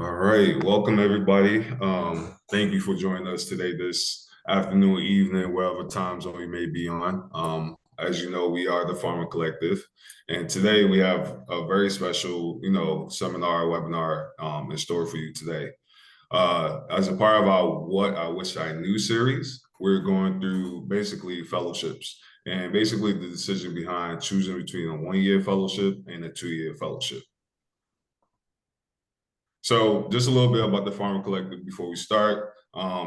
All right, welcome everybody. Thank you for joining us today, this afternoon, evening, wherever time zone you may be on. As you know, we are the Pharma Collective, and today we have a very special, seminar, webinar in store for you today. As a part of our What I Wish I Knew series, we're going through basically fellowships and basically the decision behind choosing between a 1-year fellowship and a 2-year fellowship. So just a little bit about the Pharma Collective before we start.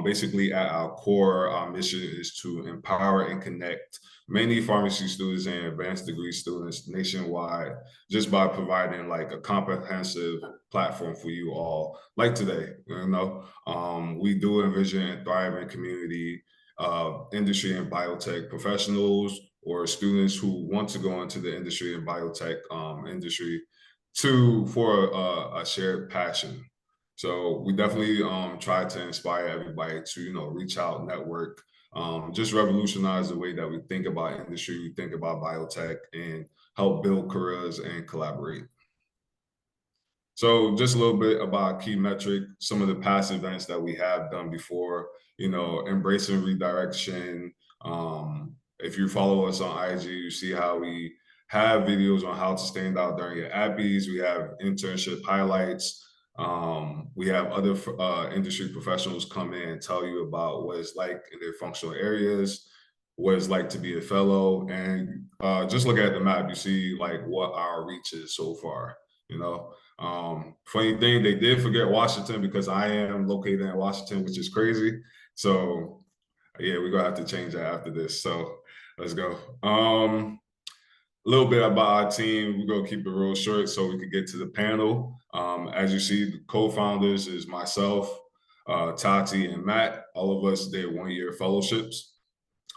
Basically, at our core, our mission is to empower and connect many pharmacy students and advanced degree students nationwide, just by providing like a comprehensive platform for you all, like today. We do envision a thriving community, industry and biotech professionals or students who want to go into the industry and biotech industry for a shared passion. So we definitely try to inspire everybody to reach out, network, just revolutionize the way that we think about industry, we think about biotech, and help build careers and collaborate. So just a little bit about key metric, some of the past events that we have done before, embracing redirection. If you follow us on IG, you see how we have videos on how to stand out during your ABBYs. We have internship highlights. We have other industry professionals come in and tell you about what it's like in their functional areas, what it's like to be a fellow, and just look at the map. You see like what our reach is so far. Funny thing, they did forget Washington because I am located in Washington, which is crazy. So yeah, we're gonna have to change that after this. So let's go. A little bit about our team. We're gonna keep it real short so we can get to the panel. As you see, the co-founders is myself, Tati, and Matt. All of us did 1-year fellowships.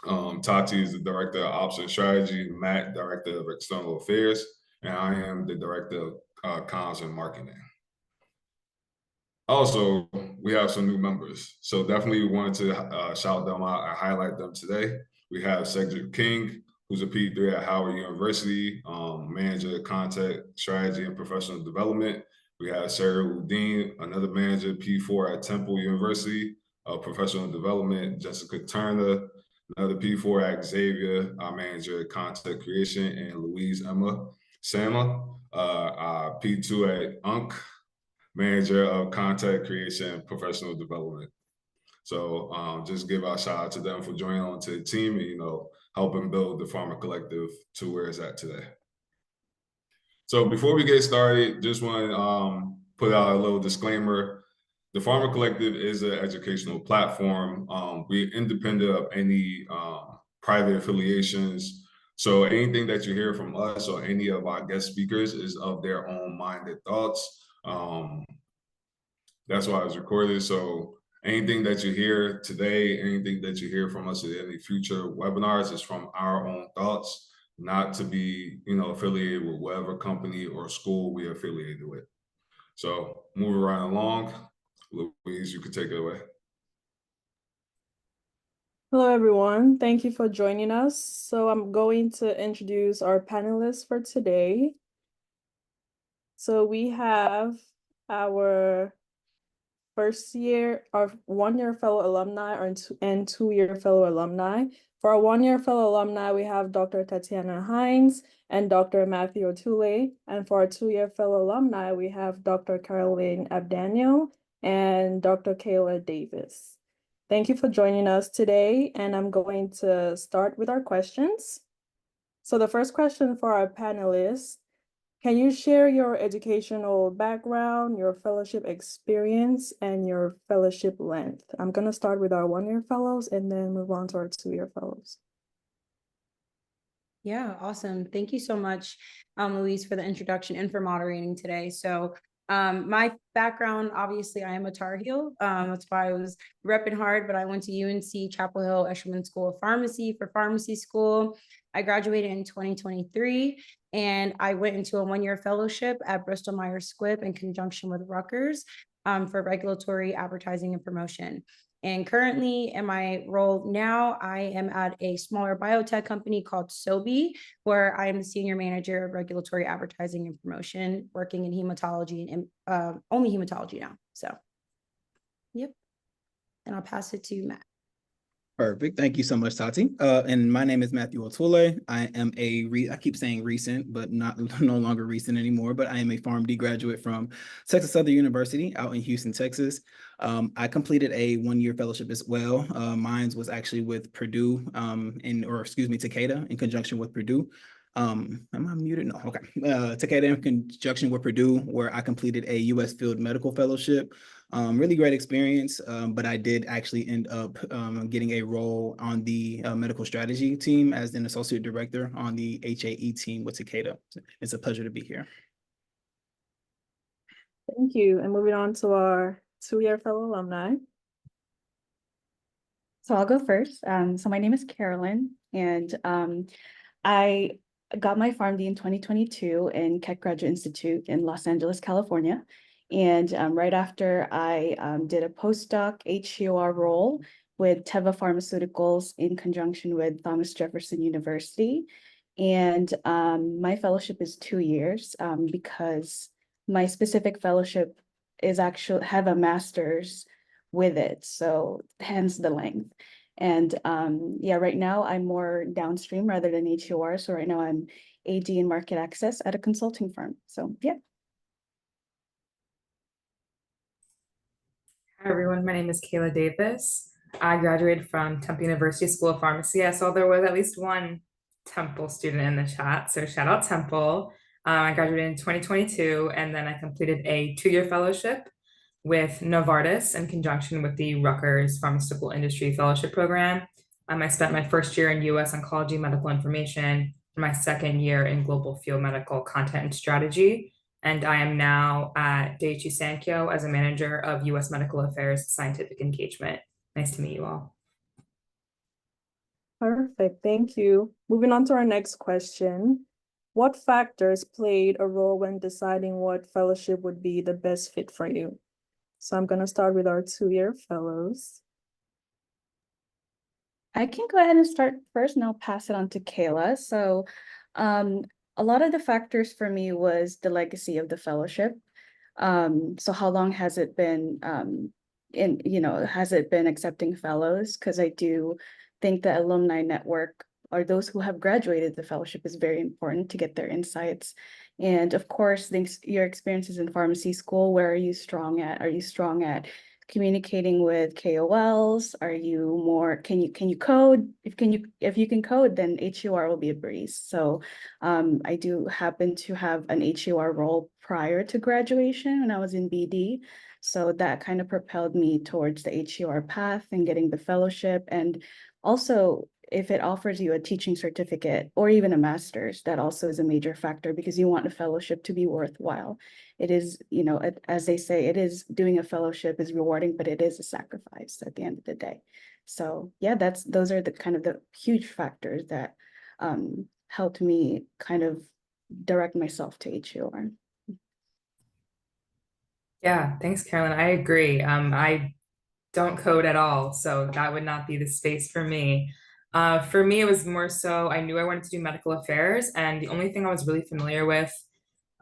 Tati is the Director of Ops and Strategy, Matt, Director of External Affairs, and I am the Director of Comms and Marketing. Also, we have some new members, so definitely wanted to shout them out and highlight them today. We have Cedric King, who's a P3 at Howard University, manager of content strategy and professional development. We have Sarah Udine, another manager, P4 at Temple University, professional development. Jessica Turner, another P4 at Xavier, our manager of content creation, and Louise Emma Sama, our P2 at UNC, manager of content creation and professional development. So just give our shout out to them for joining on to the team and, helping build the Pharma Collective to where it's at today. So before we get started, just want to put out a little disclaimer. The Pharma Collective is an educational platform. We're independent of any private affiliations. So anything that you hear from us or any of our guest speakers is of their own minded thoughts. That's why it's recorded. So anything that you hear today, anything that you hear from us in any future webinars is from our own thoughts, not to be, affiliated with whatever company or school we are affiliated with. So moving right along, Louise, you can take it away. Hello, everyone. Thank you for joining us. So I'm going to introduce our panelists for today. So we have our first year, our 1-year fellow alumni and 2-year fellow alumni. For our 1-year fellow alumni, we have Dr. Tatiana Hines and Dr. Matthew O'Toole. And for our 2-year fellow alumni, we have Dr. Caroline Abdaniel and Dr. Kayla Davis. Thank you for joining us today, and I'm going to start with our questions. So the first question for our panelists, can you share your educational background, your fellowship experience, and your fellowship length? I'm going to start with our 1-year fellows and then move on to our 2-year fellows. Yeah, awesome. Thank you so much, Louise, for the introduction and for moderating today. So my background, obviously, I am a Tar Heel. That's why I was repping hard, but I went to UNC Chapel Hill Eshelman School of Pharmacy for pharmacy school. I graduated in 2023, and I went into a 1-year fellowship at Bristol Myers Squibb in conjunction with Rutgers for regulatory advertising and promotion. And currently in my role now, I am at a smaller biotech company called Sobi, where I am the senior manager of regulatory advertising and promotion, working in hematology and only hematology now. So, yep. And I'll pass it to Matt. Perfect. Thank you so much, Tati. And my name is Matthew Otule. I am I keep saying recent, but not no longer recent anymore, but I am a PharmD graduate from Texas Southern University out in Houston, Texas. I completed a one-year fellowship as well. Mine was actually with Purdue, Takeda in conjunction with Purdue. Am I muted? No, okay. Takeda in conjunction with Purdue, where I completed a U.S. Field Medical Fellowship. Really great experience, but I did actually end up getting a role on the medical strategy team as an associate director on the HAE team with Takeda. It's a pleasure to be here. Thank you. And moving on to our two-year fellow alumni. So I'll go first. So my name is Carolyn, and I got my PharmD in 2022 in Keck Graduate Institute in Los Angeles, California. And right after I did a postdoc HEOR role with Teva Pharmaceuticals in conjunction with Thomas Jefferson University. And my fellowship is 2 years because my specific fellowship is actually have a master's with it. So hence the length. And yeah, right now I'm more downstream rather than HEOR. So right now I'm AD in market access at a consulting firm. So yeah. Hi everyone, my name is Kayla Davis. I graduated from Temple University School of Pharmacy. I saw there was at least one Temple student in the chat, so shout out Temple. I graduated in 2022, and then I completed a 2-year fellowship with Novartis in conjunction with the Rutgers Pharmaceutical Industry Fellowship Program. I spent my first year in US Oncology Medical Information and my second year in Global Field Medical Content and Strategy. And I am now at Daiichi Sankyo as a manager of US Medical Affairs Scientific Engagement. Nice to meet you all. Perfect, thank you. Moving on to our next question. What factors played a role when deciding what fellowship would be the best fit for you? So I'm going to start with our 2-year fellows. I can go ahead and start first and I'll pass it on to Kayla. So a lot of the factors for me was the legacy of the fellowship. So how long has it been has it been accepting fellows? Because I do think the alumni network or those who have graduated the fellowship is very important to get their insights. And of course, your experiences in pharmacy school, where are you strong at? Are you strong at communicating with KOLs? Are you more, can you code? If you can code, then HEOR will be a breeze. So I do happen to have an HEOR role prior to graduation when I was in BD. So that kind of propelled me towards the HEOR path and getting the fellowship. And also, if it offers you a teaching certificate or even a master's, that also is a major factor because you want a fellowship to be worthwhile. It is, as they say, it is doing a fellowship is rewarding, but it is a sacrifice at the end of the day. So yeah, those are the kind of the huge factors that helped me kind of direct myself to HEOR. Yeah, thanks, Carolyn. I agree. I don't code at all, so that would not be the space for me. For me, it was more so I knew I wanted to do medical affairs, and the only thing I was really familiar with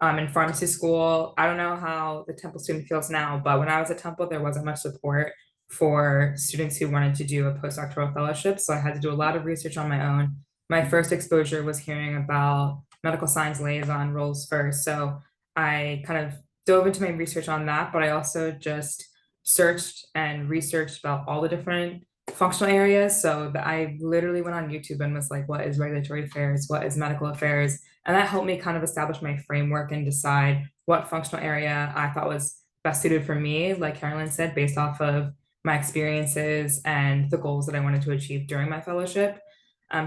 in pharmacy school, I don't know how the Temple student feels now, but when I was at Temple, there wasn't much support for students who wanted to do a postdoctoral fellowship, so I had to do a lot of research on my own. My first exposure was hearing about medical science liaison roles first, so I kind of dove into my research on that, but I also just searched and researched about all the different functional areas. So that I literally went on YouTube and was like, what is regulatory affairs? What is medical affairs? And that helped me kind of establish my framework and decide what functional area I thought was best suited for me, like Carolyn said, based off of my experiences and the goals that I wanted to achieve during my fellowship.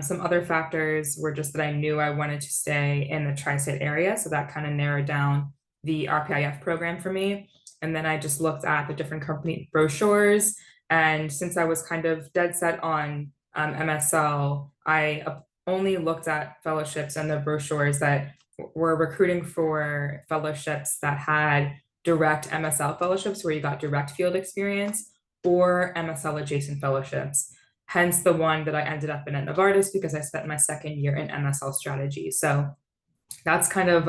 Some other factors were just that I knew I wanted to stay in the tri-state area. So that kind of narrowed down the RPIF program for me. And then I just looked at the different company brochures. And since I was kind of dead set on MSL, I only looked at fellowships and the brochures that were recruiting for fellowships that had direct MSL fellowships where you got direct field experience, or MSL adjacent fellowships. Hence the one that I ended up in at Novartis, because I spent my second year in MSL strategy. So that's kind of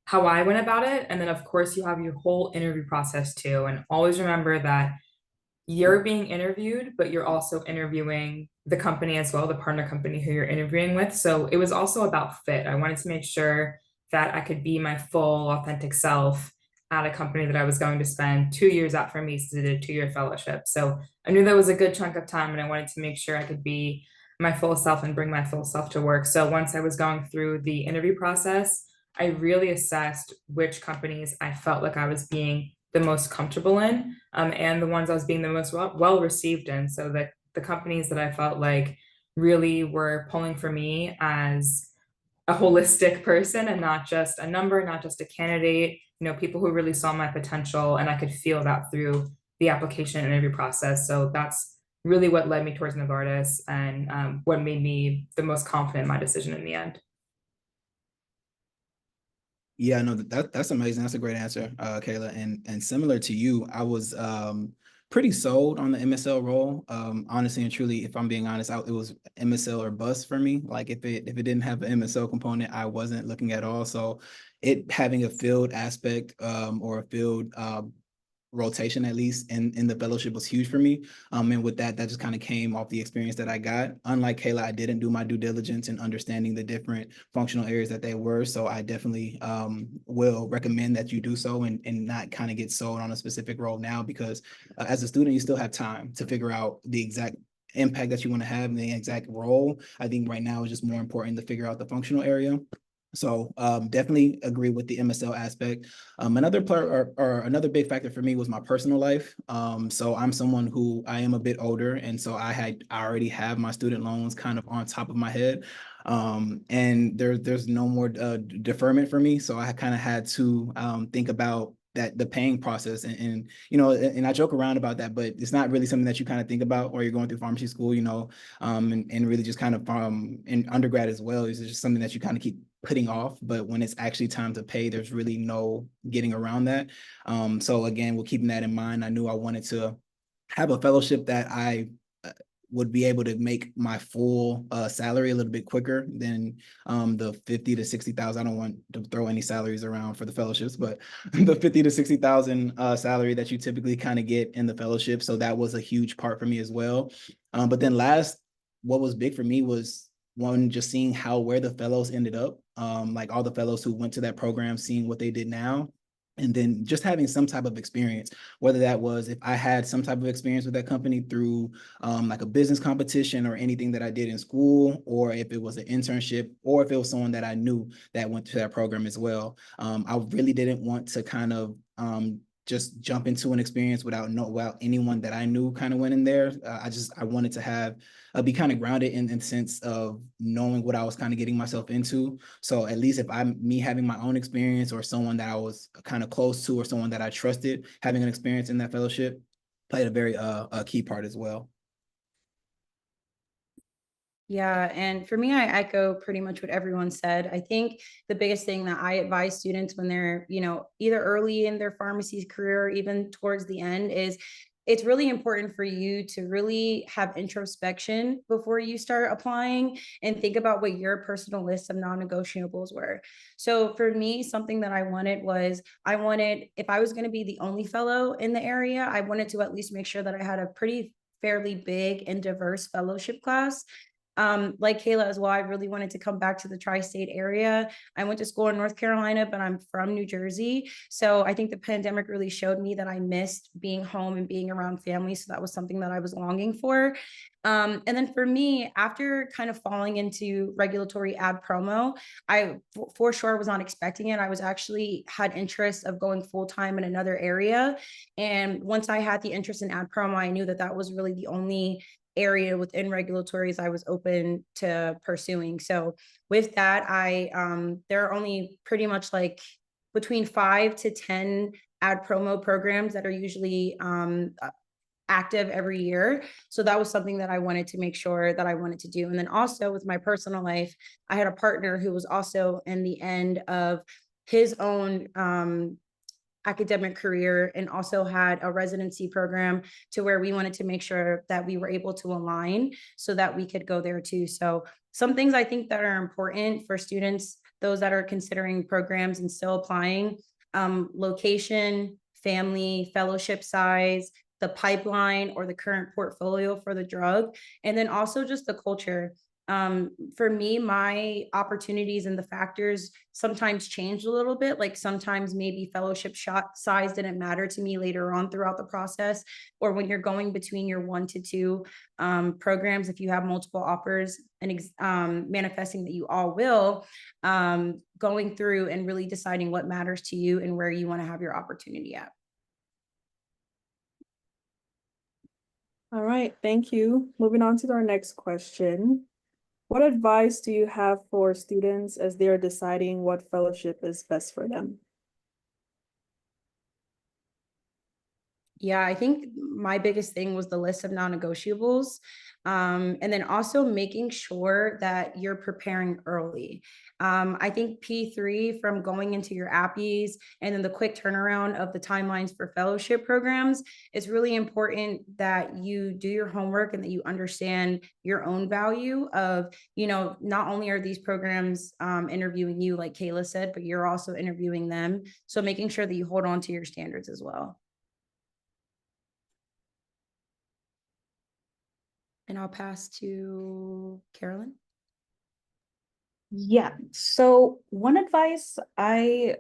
how I went about it. And then of course you have your whole interview process too. And always remember that you're being interviewed, but you're also interviewing the company as well, the partner company who you're interviewing with. So it was also about fit. I wanted to make sure that I could be my full authentic self at a company that I was going to spend 2 years at for me, so I did a 2-year fellowship. So I knew that was a good chunk of time, and I wanted to make sure I could be my full self and bring my full self to work. So once I was going through the interview process, I really assessed which companies I felt like I was being the most comfortable in, and the ones I was being the most well received in. So that the companies that I felt like really were pulling for me as a holistic person and not just a number, not just a candidate, people who really saw my potential, and I could feel that through the application and interview process. So that's really what led me towards Novartis, and what made me the most confident in my decision in the end. Yeah, no, that's amazing. That's a great answer, Kayla. And similar to you, I was pretty sold on the MSL role. Honestly and truly, if I'm being honest, it was MSL or bust for me. Like if it didn't have an MSL component, I wasn't looking at all. So it having a field aspect or a field rotation, at least in the fellowship, was huge for me. And with that just kind of came off the experience that I got. Unlike Kayla, I didn't do my due diligence in understanding the different functional areas that they were. So I definitely will recommend that you do so, and not kind of get sold on a specific role now, because as a student, you still have time to figure out the exact impact that you want to have in the exact role. I think right now is just more important to figure out the functional area. So definitely agree with the MSL aspect. Another part or another big factor for me was my personal life. So I'm someone who I am a bit older, and so I already have my student loans kind of on top of my head. And there's no more deferment for me. So I kind of had to think about the paying process, and I joke around about that, but it's not really something that you kind of think about while you're going through pharmacy school, and really just kind of in undergrad as well. It's just something that you kind of keep putting off, but when it's actually time to pay, there's really no getting around that. So again, we're keeping that in mind. I knew I wanted to have a fellowship that I would be able to make my full salary a little bit quicker than the 50 to 60,000. I don't want to throw any salaries around for the fellowships, but the 50 to 60,000 salary that you typically kind of get in the fellowship. So that was a huge part for me as well. But then what was big for me was one, just seeing where the fellows ended up, like all the fellows who went to that program, seeing what they did now. And then just having some type of experience, whether that was if I had some type of experience with that company through like a business competition or anything that I did in school, or if it was an internship, or if it was someone that I knew that went to that program as well. I really didn't want to kind of just jump into an experience without anyone that I knew kind of went in there. I wanted to be kind of grounded in the sense of knowing what I was kind of getting myself into. So at least if me having my own experience, or someone that I was kind of close to, or someone that I trusted having an experience in that fellowship, played a very key part as well. Yeah, and for me, I echo pretty much what everyone said. I think the biggest thing that I advise students when they're, either early in their pharmacy career or even towards the end is it's really important for you to really have introspection before you start applying and think about what your personal list of non-negotiables were. So for me, something that I wanted, if I was going to be the only fellow in the area, I wanted to at least make sure that I had a pretty fairly big and diverse fellowship class. Like Kayla as well, I really wanted to come back to the tri-state area. I went to school in North Carolina, but I'm from New Jersey. So I think the pandemic really showed me that I missed being home and being around family. So that was something that I was longing for. And then for me, after kind of falling into regulatory ad promo, I for sure was not expecting it. I was actually had interest of going full-time in another area. And once I had the interest in ad promo, I knew that that was really the only area within regulatories I was open to pursuing. So with that, there are only pretty much like between 5 to 10 ad promo programs that are usually active every year. So that was something that I wanted to make sure that I wanted to do. And then also with my personal life, I had a partner who was also in the end of his own academic career, and also had a residency program to where we wanted to make sure that we were able to align so that we could go there too. So some things I think that are important for students, those that are considering programs and still applying, location, family, fellowship size, the pipeline or the current portfolio for the drug, and then also just the culture. For me, my opportunities and the factors sometimes changed a little bit. Like sometimes maybe fellowship shot size didn't matter to me later on throughout the process, or when you're going between your 1 to 2 programs, if you have multiple offers and manifesting that you all will, going through and really deciding what matters to you and where you want to have your opportunity at. All right, thank you. Moving on to our next question. What advice do you have for students as they are deciding what fellowship is best for them? Yeah, I think my biggest thing was the list of non-negotiables. And then also making sure that you're preparing early. I think P3 from going into your APPEs and then the quick turnaround of the timelines for fellowship programs, it's really important that you do your homework and that you understand your own value of, you know, not only are these programs interviewing you, like Kayla said, but you're also interviewing them. So making sure that you hold on to your standards as well. And I'll pass to Carolyn. Yeah. So one advice, I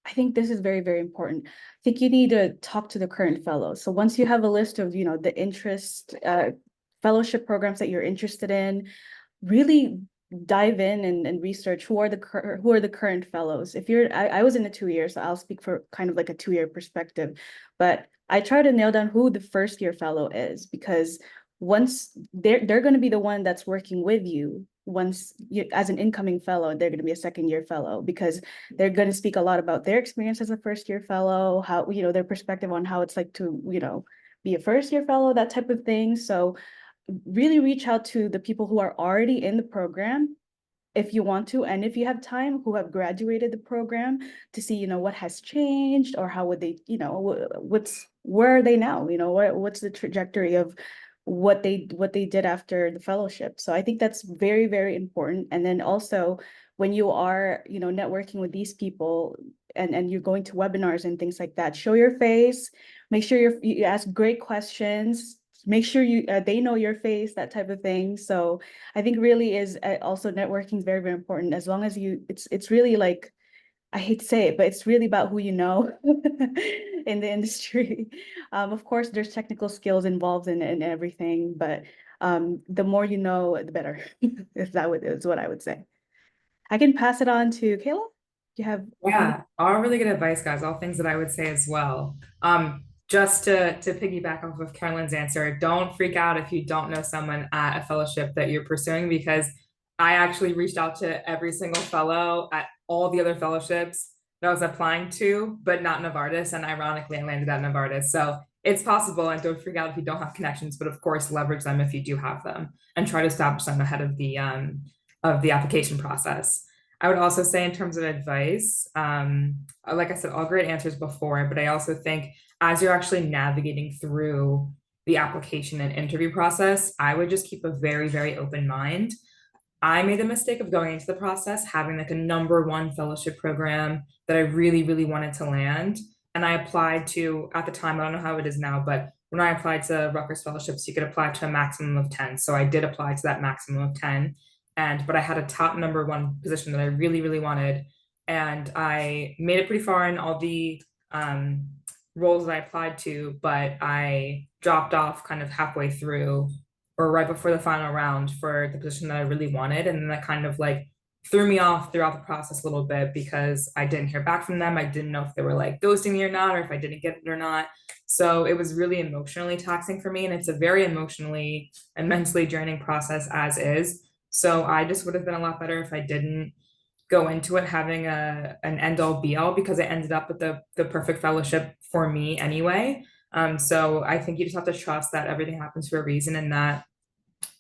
think this is very, very important. I think you need to talk to the current fellows. So once you have a list of, you know, the interest, fellowship programs that you're interested in, really dive in and research who are the current fellows. If you're, I was in the 2 years, so I'll speak for kind of like a 2-year perspective, but I try to nail down who the first year fellow is, because once they're going to be the one that's working with you. Once you, as an incoming fellow, they're going to be a 2nd-year fellow, because they're going to speak a lot about their experience as a 1st-year fellow, how, you know, their perspective on how it's like to, you know, be a 1st-year fellow, that type of thing. So really reach out to the people who are already in the program if you want to, and if you have time, who have graduated the program, to see, you know, what has changed, or how would they, you know, where are they now, you know, what's the trajectory of what they did after the fellowship. So I think that's very, very important. And then also when you are, you know, networking with these people and you're going to webinars and things like that, show your face, make sure you ask great questions, make sure you they know your face, that type of thing. So I think really is also networking is very, very important. As long as you, it's really like, I hate to say it, but it's really about who you know in the industry. Of course, there's technical skills involved in everything, but the more you know, the better. If that is what I would say. I can pass it on to Kayla. You have all really good advice, guys. All things that I would say as well. Just to piggyback off of Carolyn's answer, don't freak out if you don't know someone at a fellowship that you're pursuing, because I actually reached out to every single fellow at all the other fellowships that I was applying to, but not Novartis. And ironically, I landed at Novartis. So it's possible, and don't freak out if you don't have connections, but of course, leverage them if you do have them, and try to establish them ahead of the application process. I would also say, in terms of advice, like I said, all great answers before, but I also think as you're actually navigating through the application and interview process, I would just keep a very, very open mind. I made the mistake of going into the process having like a #1 fellowship program that I really, really wanted to land. And I applied to, at the time, I don't know how it is now, but when I applied to Rutgers fellowships, you could apply to a maximum of 10. So I did apply to that maximum of 10. But I had a top #1 position that I really, really wanted. And I made it pretty far in all the roles that I applied to, but I dropped off kind of halfway through or right before the final round for the position that I really wanted. And then that kind of like threw me off throughout the process a little bit, because I didn't hear back from them. I didn't know if they were like ghosting me or not, or if I didn't get it or not. So it was really emotionally taxing for me. And it's a very emotionally and mentally draining process as is. So I just would have been a lot better if I didn't go into it having an end all be all, because I ended up with the perfect fellowship for me anyway. So I think you just have to trust that everything happens for a reason, and that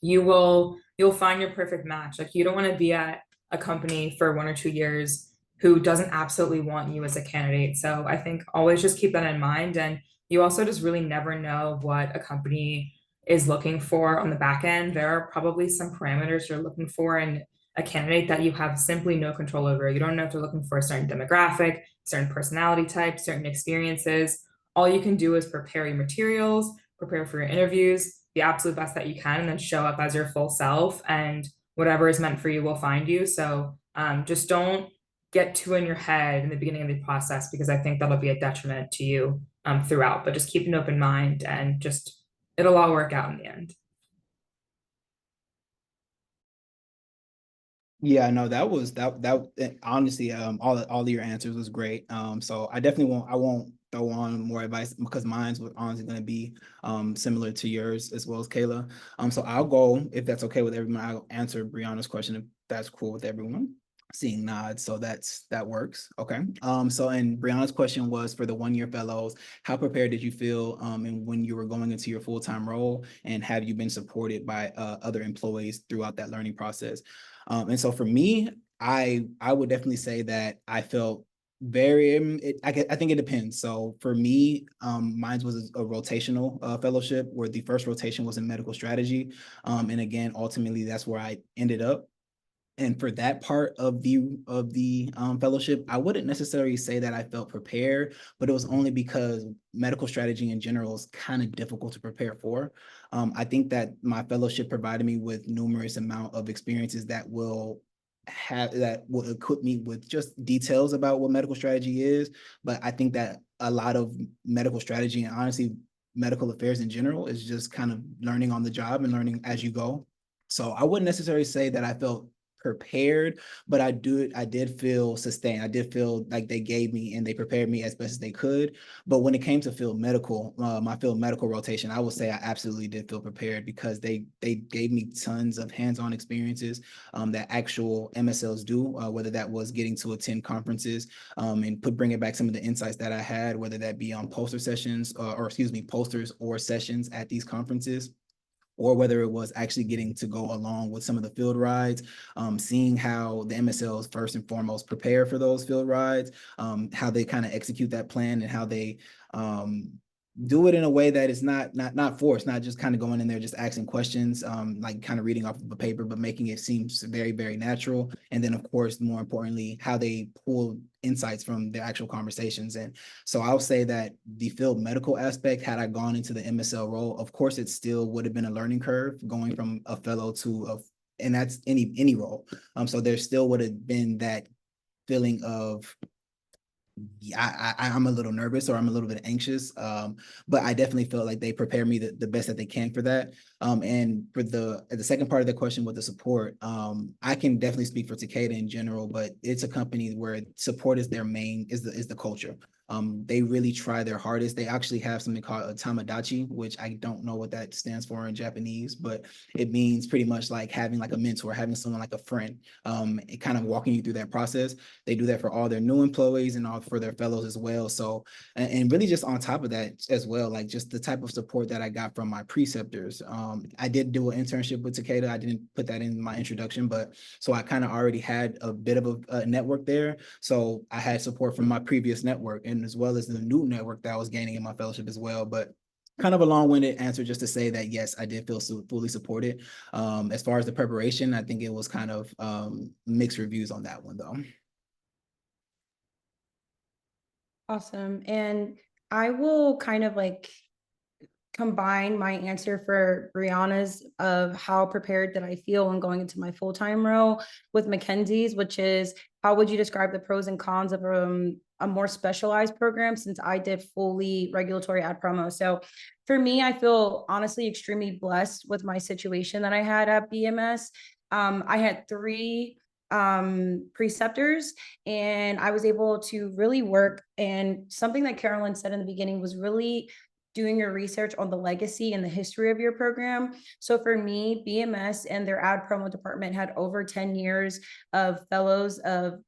you'll find your perfect match. Like, you don't want to be at a company for 1 or 2 years who doesn't absolutely want you as a candidate. So I think always just keep that in mind. And you also just really never know what a company is looking for on the back end. There are probably some parameters you're looking for in a candidate that you have simply no control over. You don't know if they're looking for a certain demographic, certain personality type, certain experiences. All you can do is prepare your materials, prepare for your interviews, the absolute best that you can, and then show up as your full self. And whatever is meant for you will find you. So just don't get too in your head in the beginning of the process, because I think that'll be a detriment to you throughout. But just keep an open mind, and just it'll all work out in the end. Yeah, no, that was honestly, all of your answers was great. So I definitely won't throw on more advice, because mine's was honestly going to be similar to yours as well as Kayla. So I'll go, if that's okay with everyone. I'll answer Brianna's question if that's cool with everyone. Seeing nods, so that works. Okay. So, and Brianna's question was for the 1-year fellows, how prepared did you feel and when you were going into your full-time role, and have you been supported by other employees throughout that learning process? And so for me, I would definitely say that I felt very, I think it depends. So for me, mine was a rotational fellowship, where the first rotation was in medical strategy. And again, ultimately, that's where I ended up. And for that part of the fellowship, I wouldn't necessarily say that I felt prepared, but it was only because medical strategy in general is kind of difficult to prepare for. I think that my fellowship provided me with numerous amount of experiences that will equip me with just details about what medical strategy is. But I think that a lot of medical strategy, and honestly medical affairs in general, is just kind of learning on the job and learning as you go. So I wouldn't necessarily say that I felt prepared, but I did feel sustained. I did feel like they gave me and they prepared me as best as they could. But when it came to field medical, my field medical rotation, I would say I absolutely did feel prepared, because they gave me tons of hands-on experiences that actual MSLs do, whether that was getting to attend conferences and bringing back some of the insights that I had, whether that be on poster sessions posters or sessions at these conferences, or whether it was actually getting to go along with some of the field rides, seeing how the MSLs first and foremost prepare for those field rides, how they kind of execute that plan, and how they do it in a way that is not forced, not just kind of going in there just asking questions, like kind of reading off of a paper, but making it seem very, very natural. And then, of course, more importantly, how they pull insights from the actual conversations. And so I'll say that the field medical aspect, had I gone into the MSL role, of course, it still would have been a learning curve going from a fellow to and that's any role. So there still would have been that feeling of, I'm a little nervous, or I'm a little bit anxious, but I definitely feel like they prepare me the best that they can for that. And for the second part of the question with the support, I can definitely speak for Takeda in general, but it's a company where support is their main, is the culture. They really try their hardest. They actually have something called a tamadachi, which I don't know what that stands for in Japanese, but it means pretty much like having like a mentor, having someone like a friend, kind of walking you through that process. They do that for all their new employees and all for their fellows as well. So, and really just on top of that as well, like just the type of support that I got from my preceptors. I did do an internship with Takeda. I didn't put that in my introduction, but so I kind of already had a bit of a network there. So I had support from my previous network, and as well as the new network that I was gaining in my fellowship as well. But kind of a long-winded answer just to say that, yes, I did feel fully supported. As far as the preparation, I think it was kind of mixed reviews on that one, though. Awesome. And I will kind of like combine my answer for Brianna's of how prepared did I feel when going into my full-time role with Mackenzie's, which is, how would you describe the pros and cons of a more specialized program, since I did fully regulatory ad promo. So for me, I feel honestly extremely blessed with my situation that I had at BMS. I had 3 preceptors, and I was able to really work. And something that Carolyn said in the beginning was really doing your research on the legacy and the history of your program. So for me, BMS and their ad promo department had over 10 years of fellows of,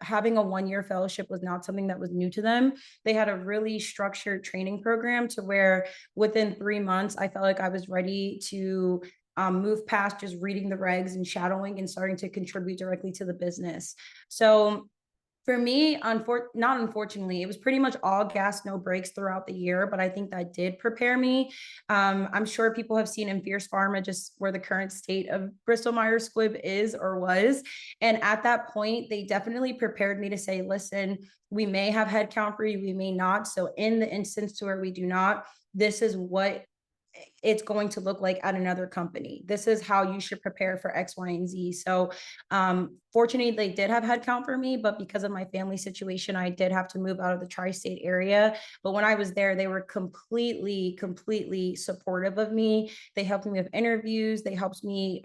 having a 1-year fellowship was not something that was new to them. They had a really structured training program to where within 3 months, I felt like I was ready to move past just reading the regs and shadowing and starting to contribute directly to the business. So For me, not unfortunately, it was pretty much all gas, no brakes throughout the year, but I think that did prepare me. I'm sure people have seen in Fierce Pharma just where the current state of Bristol Myers Squibb is or was. And at that point, they definitely prepared me to say, listen, we may have headcount for you, we may not. So in the instance to where we do not, this is what it's going to look like at another company. This is how you should prepare for X, Y, and Z. So fortunately, they did have headcount for me, but because of my family situation, I did have to move out of the tri-state area. But when I was there, they were completely supportive of me. They helped me with interviews. They helped me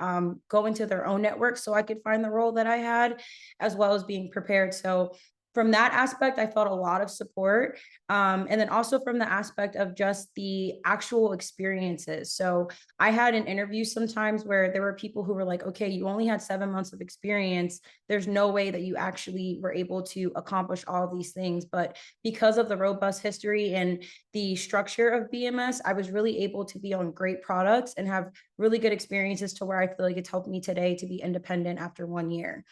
go into their own network so I could find the role that I had, as well as being prepared. So from that aspect, I felt a lot of support. And then also from the aspect of just the actual experiences. So I had an interview sometimes where there were people who were like, okay, you only had 7 months of experience. There's no way that you actually were able to accomplish all of these things. But because of the robust history and the structure of BMS, I was really able to be on great products and have really good experiences to where I feel like it's helped me today to be independent after 1 year.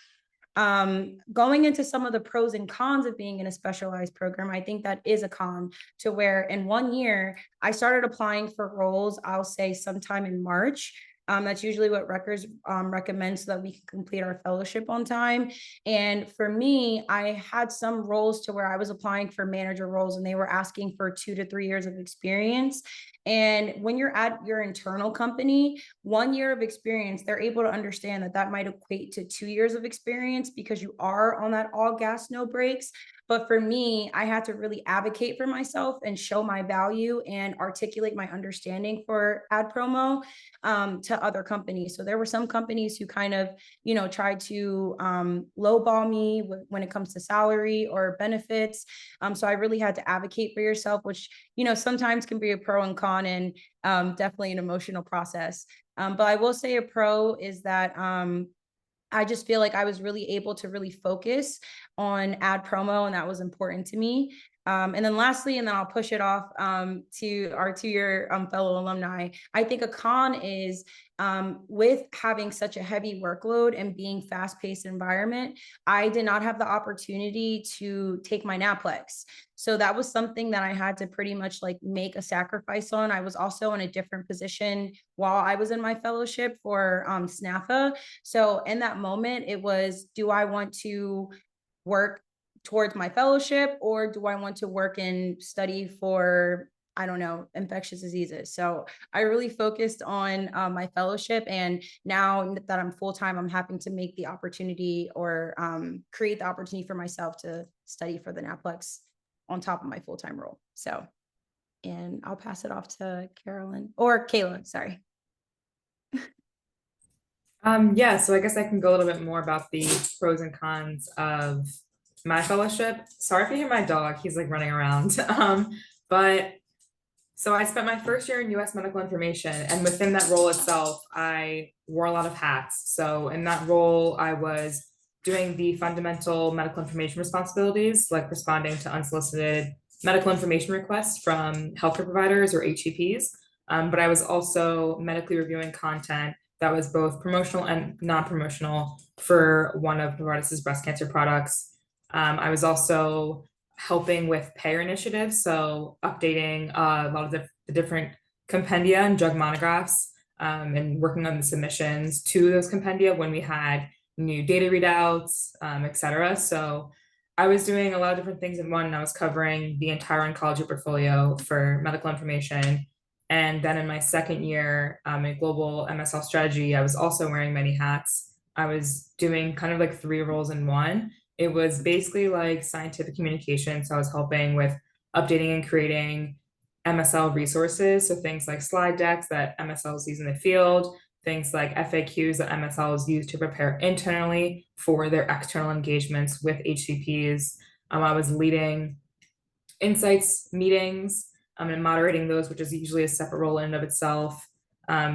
Going into some of the pros and cons of being in a specialized program, I think that is a con to where in 1 year, I started applying for roles, I'll say sometime in March. That's usually what Rutgers recommends so that we can complete our fellowship on time. And for me, I had some roles to where I was applying for manager roles and they were asking for 2 to 3 years of experience. And when you're at your internal company, 1 year of experience, they're able to understand that that might equate to 2 years of experience because you are on that all gas, no brakes. But for me, I had to really advocate for myself and show my value and articulate my understanding for ad promo to other companies. So there were some companies who kind of, tried to lowball me when it comes to salary or benefits. So I really had to advocate for yourself, which, sometimes can be a pro and con and definitely an emotional process. But I will say a pro is that I just feel like I was really able to really focus on ad promo, and that was important to me. And then lastly, and then I'll push it off to our 2-year fellow alumni. I think a con is with having such a heavy workload and being fast-paced environment, I did not have the opportunity to take my NAPLEX. So that was something that I had to pretty much like make a sacrifice on. I was also in a different position while I was in my fellowship for SNAFA. So in that moment, it was, do I want to work towards my fellowship or do I want to work and study for, I don't know, infectious diseases? So I really focused on my fellowship. And now that I'm full-time, I'm happy to make the opportunity or create the opportunity for myself to study for the NAPLEX on top of my full-time role. So, and I'll pass it off to Carolyn or Kayla, sorry. Yeah, so I guess I can go a little bit more about the pros and cons of my fellowship. Sorry if you hear my dog, he's like running around. But so I spent my first year in US medical information, and within that role itself, I wore a lot of hats. So in that role, I was doing the fundamental medical information responsibilities, like responding to unsolicited medical information requests from healthcare providers or HCPs. But I was also medically reviewing content that was both promotional and non-promotional for one of Novartis's breast cancer products. I was also helping with payer initiatives, so updating a lot of the different compendia and drug monographs, and working on the submissions to those compendia when we had new data readouts, et cetera. So I was doing a lot of different things in one, and I was covering the entire oncology portfolio for medical information. And then in my second year in global MSL strategy, I was also wearing many hats. I was doing kind of like 3 roles in one. It was basically like scientific communication. So I was helping with updating and creating MSL resources. So things like slide decks that MSLs use in the field, things like FAQs that MSLs use to prepare internally for their external engagements with HCPs. I was leading insights meetings and moderating those, which is usually a separate role in and of itself.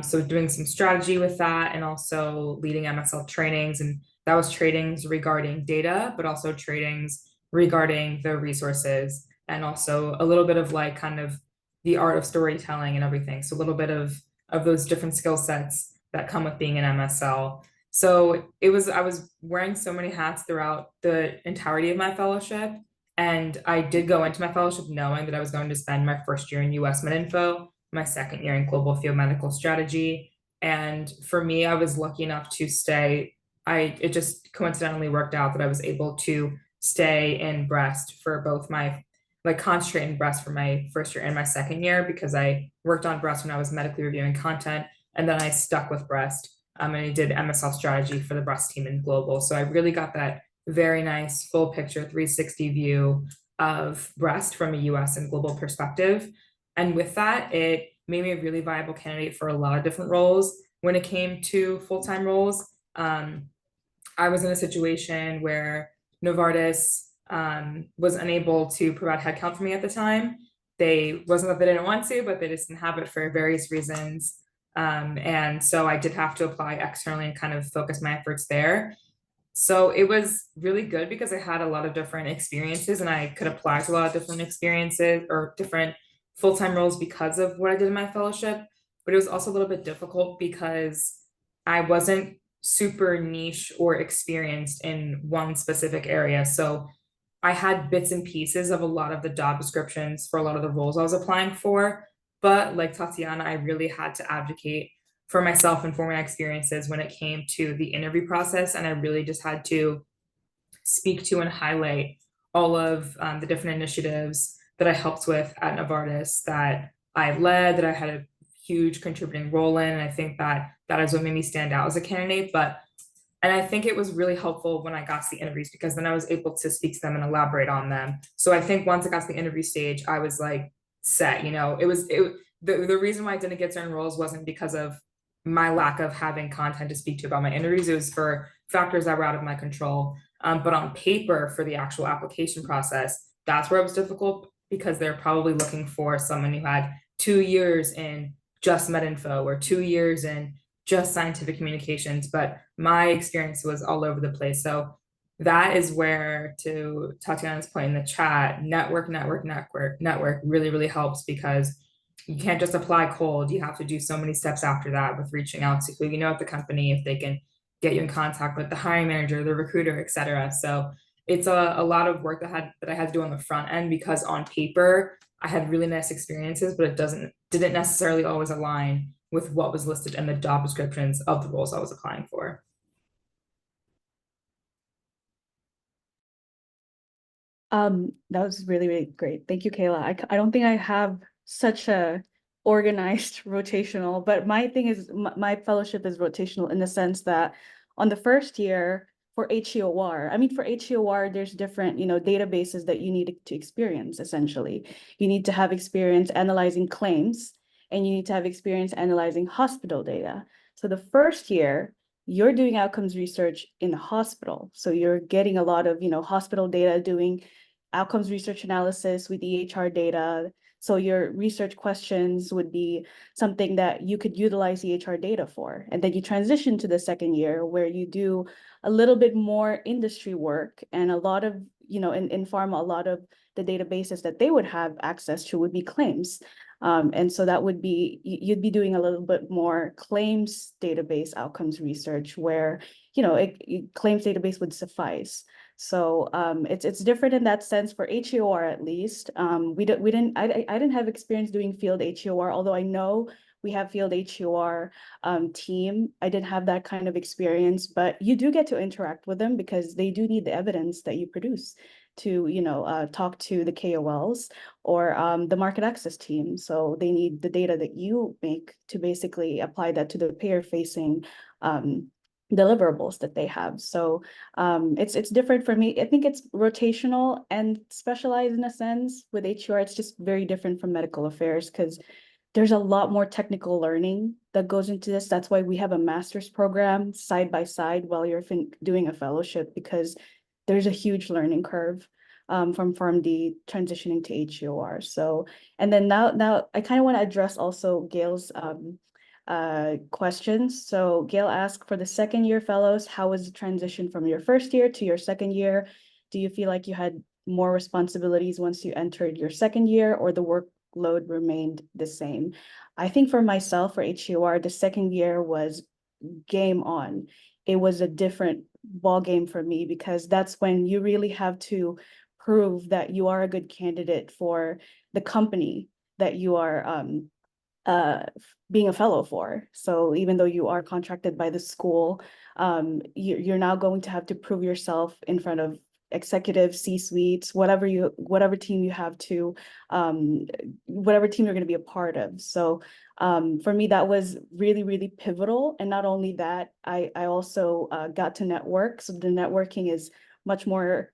So doing some strategy with that and also leading MSL trainings. And that was trainings regarding data, but also trainings regarding the resources and also a little bit of like kind of the art of storytelling and everything. So a little bit of those different skill sets that come with being an MSL. So I was wearing so many hats throughout the entirety of my fellowship. And I did go into my fellowship knowing that I was going to spend my first year in US MedInfo, my second year in global field medical strategy. And for me, I was lucky enough to stay. It just coincidentally worked out that I was able to stay in breast for both my, like, concentrate in breast for my first year and my second year, because I worked on breast when I was medically reviewing content. And then I stuck with breast. And I did MSL strategy for the breast team in global. So I really got that very nice full picture 360 view of breast from a US and global perspective. And with that, it made me a really viable candidate for a lot of different roles. When it came to full-time roles, I was in a situation where Novartis was unable to provide headcount for me at the time. They wasn't that they didn't want to, but they just didn't have it for various reasons. And so I did have to apply externally and kind of focus my efforts there. So it was really good because I had a lot of different experiences and I could apply to a lot of different experiences or different full-time roles because of what I did in my fellowship. But it was also a little bit difficult because I wasn't super niche or experienced in one specific area. So I had bits and pieces of a lot of the job descriptions for a lot of the roles I was applying for. But like Tatiana, I really had to advocate for myself and for my experiences when it came to the interview process. And I really just had to speak to and highlight all of the different initiatives that I helped with at Novartis, that I led, that I had a huge contributing role in. And I think that that is what made me stand out as a candidate. And I think it was really helpful when I got to the interviews, because then I was able to speak to them and elaborate on them. So I think once I got to the interview stage, I was like set, the reason why I didn't get certain roles wasn't because of my lack of having content to speak to about my interviews. It was for factors that were out of my control. But on paper, for the actual application process, that's where it was difficult, because they're probably looking for someone who had 2 years in just MedInfo or 2 years in just scientific communications, but my experience was all over the place. So that is where, to Tatiana's point in the chat, network really, really helps, because you can't just apply cold. You have to do so many steps after that with reaching out to who you know at the company, if they can get you in contact with the hiring manager, the recruiter, et cetera. So it's a lot of work that I had to do on the front end, because on paper I had really nice experiences, but it didn't necessarily always align with what was listed in the job descriptions of the roles I was applying for. That was really, really great. Thank you, Kayla. I don't think I have such a organized rotational, but my thing is my fellowship is rotational in the sense that on the first year for HEOR, for HEOR, there's different, databases that you need to experience, essentially. You need to have experience analyzing claims, and you need to have experience analyzing hospital data. So the first year, you're doing outcomes research in the hospital. So you're getting a lot of, hospital data, doing outcomes research analysis with EHR data. So your research questions would be something that you could utilize EHR data for. And then you transition to the second year where you do a little bit more industry work, and a lot of, in pharma, a lot of the databases that they would have access to would be claims. And so that would be, you'd be doing a little bit more claims database outcomes research where, claims database would suffice. So it's different in that sense for HEOR, at least. I didn't have experience doing field HEOR, although I know we have field HEOR team. I didn't have that kind of experience, but you do get to interact with them because they do need the evidence that you produce to, talk to the KOLs or the market access team. So they need the data that you make to basically apply that to the payer-facing deliverables that they have. So it's different for me. I think it's rotational and specialized in a sense. With HEOR, it's just very different from medical affairs because there's a lot more technical learning that goes into this. That's why we have a master's program side by side while you're doing a fellowship, because there's a huge learning curve from PharmD transitioning to HEOR. So, and then now I kind of want to address also Gail's questions. So Gail asked, for the second year fellows, how was the transition from your first year to your second year? Do you feel like you had more responsibilities once you entered your second year, or the workload remained the same? I think for myself, for HEOR, the second year was game on. it was a different ball game for me, because that's when you really have to prove that you are a good candidate for the company that you are being a fellow for. So even though you are contracted by the school, you're now going to have to prove yourself in front of executive C-suites, whatever team you have to, whatever team you're going to be a part of. So for me, that was really, really pivotal. And not only that, I also got to network. So the networking is much more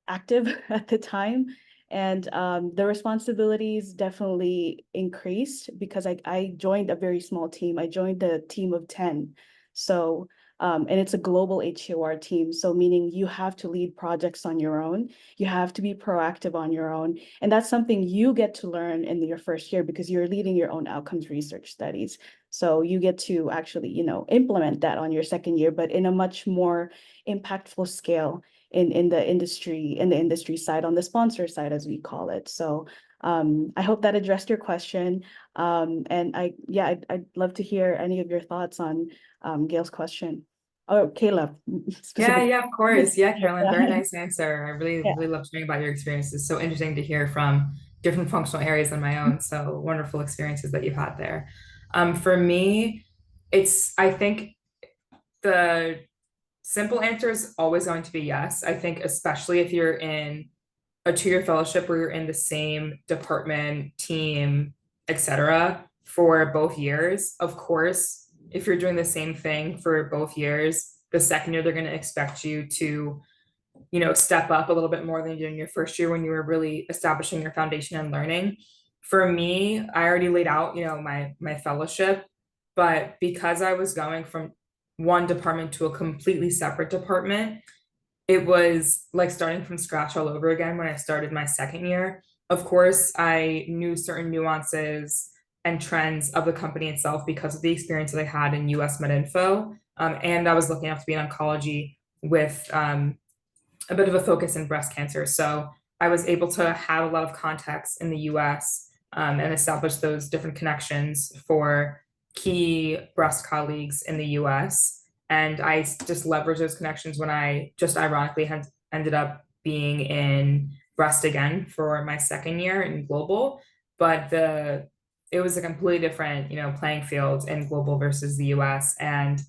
active at the time. And the responsibilities definitely increased, because I joined a very small team. I joined a team of 10. So, and it's a global HEOR team. So meaning you have to lead projects on your own. You have to be proactive on your own. And that's something you get to learn in your first year, because you're leading your own outcomes research studies. So you get to actually, implement that on your second year, but in a much more impactful scale in the industry side, on the sponsor side, as we call it. So I hope that addressed your question. And I'd love to hear any of your thoughts on Gail's question. Oh, Kayla. specifically. Yeah, of course. Yeah, Carolyn, very Yeah. nice answer. I really, Yeah. really love hearing about your experiences. So interesting to hear from different functional areas than my own. So wonderful experiences that you've had there. For me, I think the simple answer is always going to be yes. I think especially if you're in a 2-year fellowship where you're in the same department, team, etc., for both years. Of course, if you're doing the same thing for both years, the second year they're going to expect you to, step up a little bit more than you did in your first year when you were really establishing your foundation and learning. For me, I already laid out, my fellowship, but because I was going from one department to a completely separate department, it was like starting from scratch all over again when I started my second year. Of course, I knew certain nuances and trends of the company itself because of the experience that I had in US MedInfo. And I was lucky enough to be in oncology with a bit of a focus in breast cancer. So I was able to have a lot of contacts in the US and establish those different connections for key breast colleagues in the US. And I just leveraged those connections when I just ironically had ended up being in breast again for my second year in global. But it was a completely different, playing field in global versus the US. And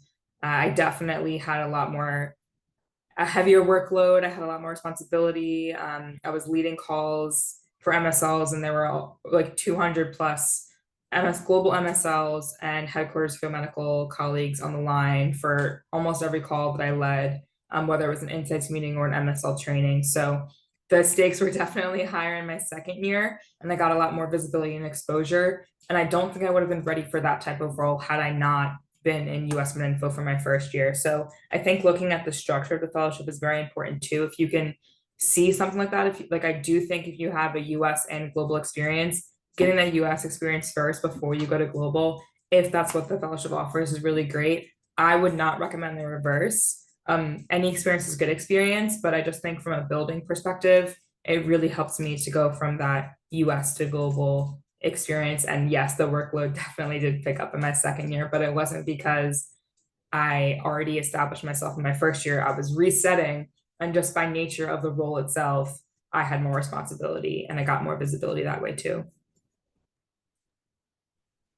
I definitely had a heavier workload. I had a lot more responsibility. I was leading calls for MSLs, and there were like 200 plus global MSLs and headquarters field medical colleagues on the line for almost every call that I led, whether it was an insights meeting or an MSL training. So the stakes were definitely higher in my second year, and I got a lot more visibility and exposure. And I don't think I would have been ready for that type of role had I not been in US MedInfo for my first year. So I think looking at the structure of the fellowship is very important too. If you can see something like that, I do think if you have a US and global experience, getting that US experience first before you go to global, if that's what the fellowship offers, is really great. I would not recommend the reverse. Any experience is good experience, but I just think from a building perspective, it really helps me to go from that US to global experience. And yes, the workload definitely did pick up in my second year, but it wasn't because I already established myself in my first year. I was resetting, and just by nature of the role itself, I had more responsibility and I got more visibility that way too.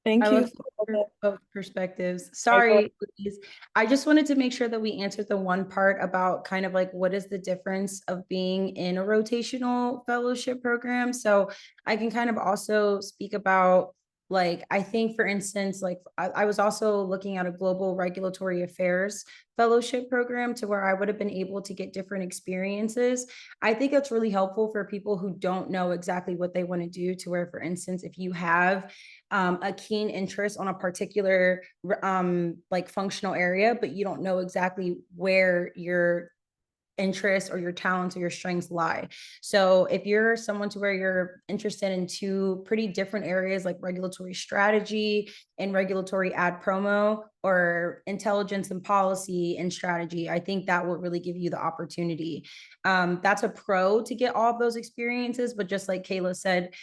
Thank I you. love both perspectives. Sorry, Louise. I just wanted to make sure that we answered the one part about kind of like what is the difference of being in a rotational fellowship program. So I can kind of also speak about, like, I think, for instance, like I was also looking at a global regulatory affairs fellowship program to where I would have been able to get different experiences. I think it's really helpful for people who don't know exactly what they want to do, to where, for instance, if you have a keen interest on a particular like functional area, but you don't know exactly where your interests or your talents or your strengths lie. So if you're someone to where you're interested in two pretty different areas like regulatory strategy and regulatory ad promo, or intelligence and policy and strategy, I think that will really give you the opportunity. That's a pro to get all of those experiences, but just like Kayla said,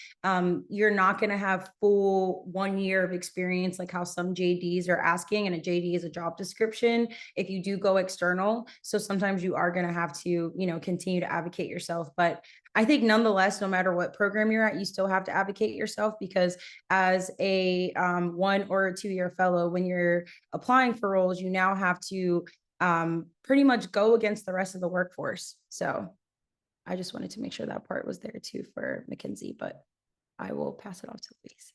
you're not going to have full 1 year of experience like how some JDs are asking, and a JD is a job description if you do go external. So sometimes you are going to have to, you know, continue to advocate yourself. But I think nonetheless, no matter what program you're at, you still have to advocate yourself, because as a 1 or 2 year fellow, when you're applying for roles, you now have to pretty much go against the rest of the workforce. So I just wanted to make sure that part was there too for Mackenzie, but I will pass it off to Louise.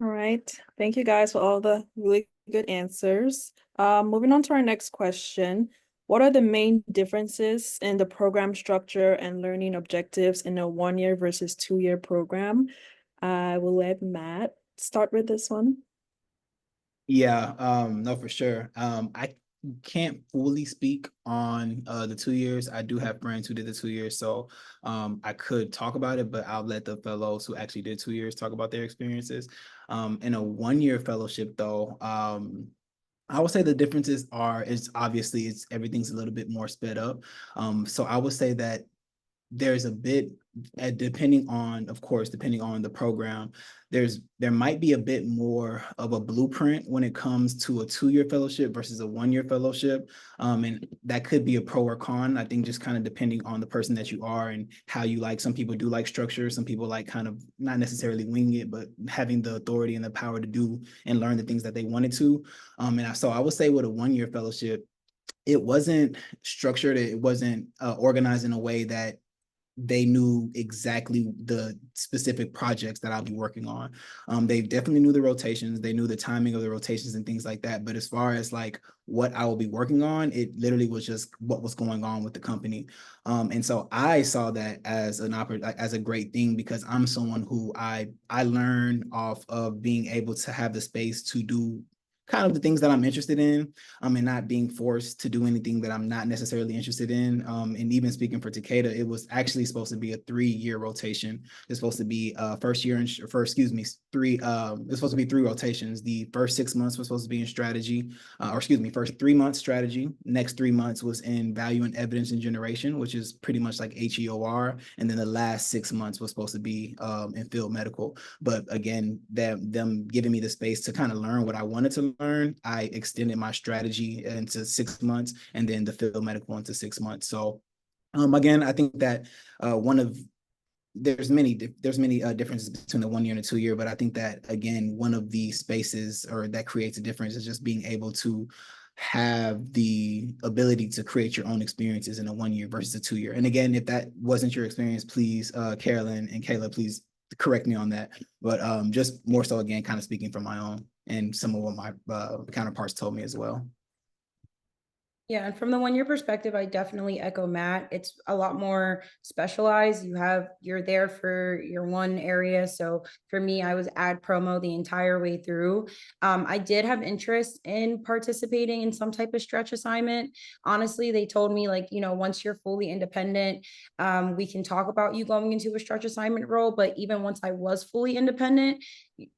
All right. Thank you guys for all the really good answers. Moving on to our next question. What are the main differences in the program structure and learning objectives in a 1 year versus 2 year program? I will let Matt start with this one. Yeah, no, for sure. I can't fully speak on the 2 years. I do have friends who did the 2 years, so I could talk about it, but I'll let the fellows who actually did 2 years talk about their experiences. In a 1 year fellowship, though, I would say the differences is obviously everything's a little bit more sped up. So I would say that there's a bit, depending on the program, there might be a bit more of a blueprint when it comes to a 2 year fellowship versus a 1 year fellowship. And that could be a pro or con. I think just kind of depending on the person that you are and how you like. Some people do like structure. Some people like kind of not necessarily winging it, but having the authority and the power to do and learn the things that they wanted to. So I would say with a 1 year fellowship, it wasn't structured. It wasn't organized in a way that they knew exactly the specific projects that I'll be working on. They definitely knew the rotations. They knew the timing of the rotations and things like that. But as far as like what I will be working on, it literally was just what was going on with the company. And so I saw that as as a great thing, because I'm someone who I learn off of being able to have the space to do kind of the things that I'm interested in, and not being forced to do anything that I'm not necessarily interested in. And even speaking for Takeda, it was actually supposed to be a 3 year rotation. It's supposed to be it's supposed to be 3 rotations. The first 6 months was supposed to be in strategy, first 3 months strategy. Next 3 months was in value and evidence and generation, which is pretty much like HEOR. And then the last 6 months was supposed to be in field medical. But again, them giving me the space to kind of learn what I wanted to learn, I extended my strategy into 6 months and then the field medical into 6 months. So again, I think that there's many differences between the 1 year and the 2 year, but I think that again, one of the spaces or that creates a difference is just being able to have the ability to create your own experiences in a 1 year versus a 2 year. And again, if that wasn't your experience, please, Carolyn and Kayla, please correct me on that. But just more so, again, kind of speaking from my own and some of what my counterparts told me as well. Yeah, and from the 1 year perspective, I definitely echo Matt. It's a lot more specialized. You're there for your one area. So for me, I was ad promo the entire way through. I did have interest in participating in some type of stretch assignment. Honestly, they told me like, you know, once you're fully independent, we can talk about you going into a stretch assignment role. But even once I was fully independent,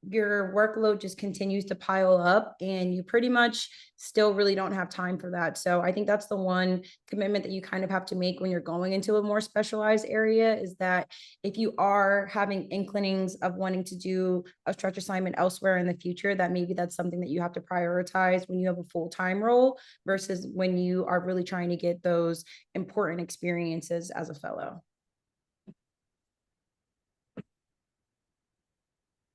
your workload just continues to pile up and you pretty much still really don't have time for that. So I think that's the one commitment that you kind of have to make when you're going into a more specialized area, is that if you are having inclinings of wanting to do a stretch assignment elsewhere in the future, that maybe that's something that you have to prioritize when you have a full-time role versus when you are really trying to get those important experiences as a fellow.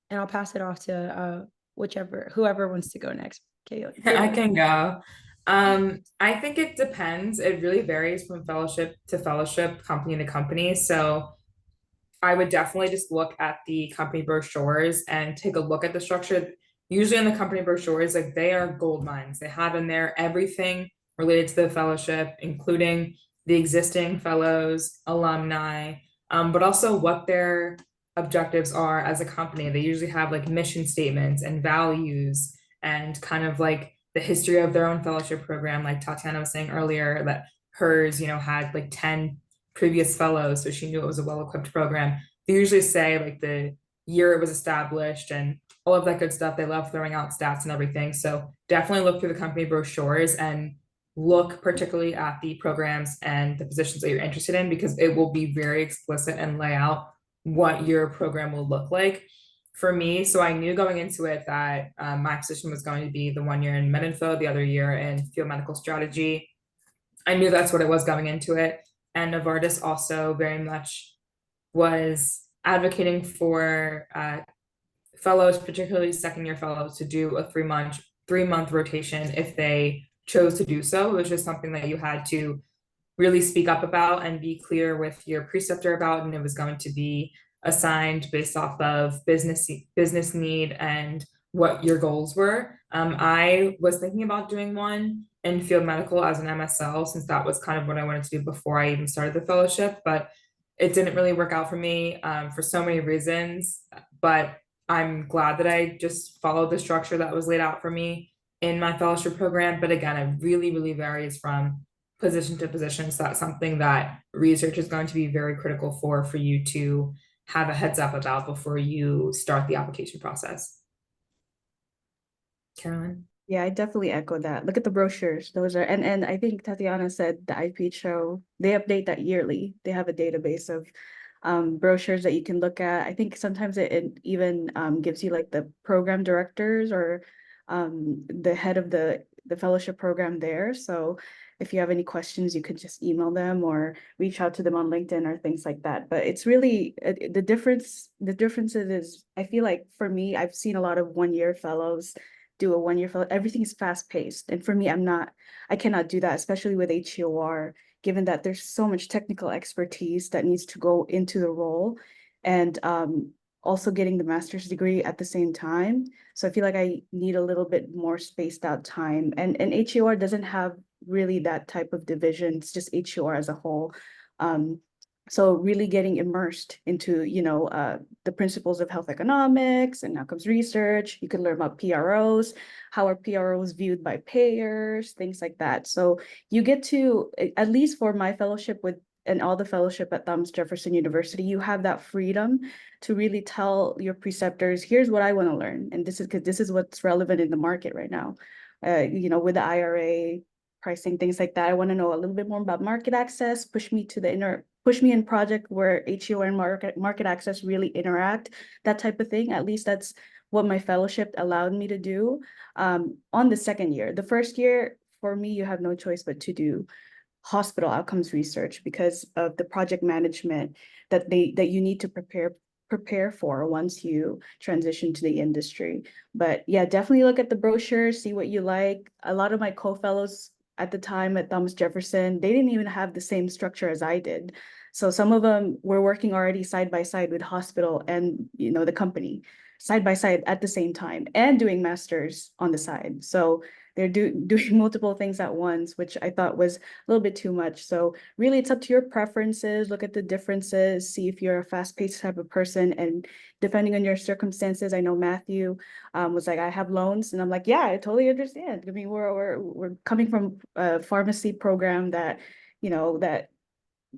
And I'll pass it off to whoever wants to go next. Kayla. I can go. I think it depends. It really varies from fellowship to fellowship, company to company. So I would definitely just look at the company brochures and take a look at the structure. Usually in the company brochures, like they are gold mines. They have in there everything related to the fellowship, including the existing fellows, alumni, but also what their objectives are as a company. They usually have like mission statements and values and kind of like the history of their own fellowship program. Like Tatiana was saying earlier, that hers, had like 10 previous fellows, so she knew it was a well-equipped program. They usually say like the year it was established and all of that good stuff. They love throwing out stats and everything. So definitely look through the company brochures and look particularly at the programs and the positions that you're interested in, because it will be very explicit and lay out what your program will look like. For me, so I knew going into it that my position was going to be the 1 year in MedInfo, the other year in field medical strategy. I knew that's what it was going into it. And Novartis also very much was advocating for fellows, particularly second-year fellows, to do a three-month rotation if they chose to do so. It was just something that you had to really speak up about and be clear with your preceptor about, and it was going to be assigned based off of business need and what your goals were. I was thinking about doing one in field medical as an MSL, since that was kind of what I wanted to do before I even started the fellowship, but it didn't really work out for me for so many reasons. But I'm glad that I just followed the structure that was laid out for me in my fellowship program. But again, it really, really varies from position to position. So that's something that research is going to be very critical for you to have a heads up about before you start the application process. Carolyn? Yeah, I definitely echo that. Look at the brochures. Those are, and I think Tatiana said the IP show, they update that yearly. They have a database of brochures that you can look at. I think sometimes it even gives you like the program directors or the head of the fellowship program there. So if you have any questions, you could just email them or reach out to them on LinkedIn or things like that. But it's really the differences is, I feel like for me, I've seen a lot of 1-year fellows do a 1-year fellow. Everything is fast paced. And for me, I cannot do that, especially with HEOR, given that there's so much technical expertise that needs to go into the role, and also getting the master's degree at the same time. So I feel like I need a little bit more spaced out time. And HEOR doesn't have really that type of division. It's just HEOR as a whole. So really getting immersed into, the principles of health economics and outcomes research. You can learn about PROs, how are PROs viewed by payers, things like that. So you get to, at least for my fellowship and all the fellowship at Thomas Jefferson University, you have that freedom to really tell your preceptors, here's what I want to learn. And this is what's relevant in the market right now. With the IRA, pricing, things like that. I want to know a little bit more about market access, push me in project where HEOR and market access really interact, that type of thing. At least that's what my fellowship allowed me to do on the second year. The first year, for me, you have no choice but to do hospital outcomes research because of the project management that you need to prepare for once you transition to the industry. But yeah, definitely look at the brochure, see what you like. A lot of my co-fellows at the time at Thomas Jefferson, they didn't even have the same structure as I did. So some of them were working already side by side with hospital and the company side by side at the same time and doing masters on the side. So they're doing multiple things at once, which I thought was a little bit too much. So really it's up to your preferences, look at the differences, see if you're a fast-paced type of person, and depending on your circumstances. I know Matthew was like, I have loans, and I'm like, yeah, I totally understand. I mean, we're coming from a pharmacy program that, that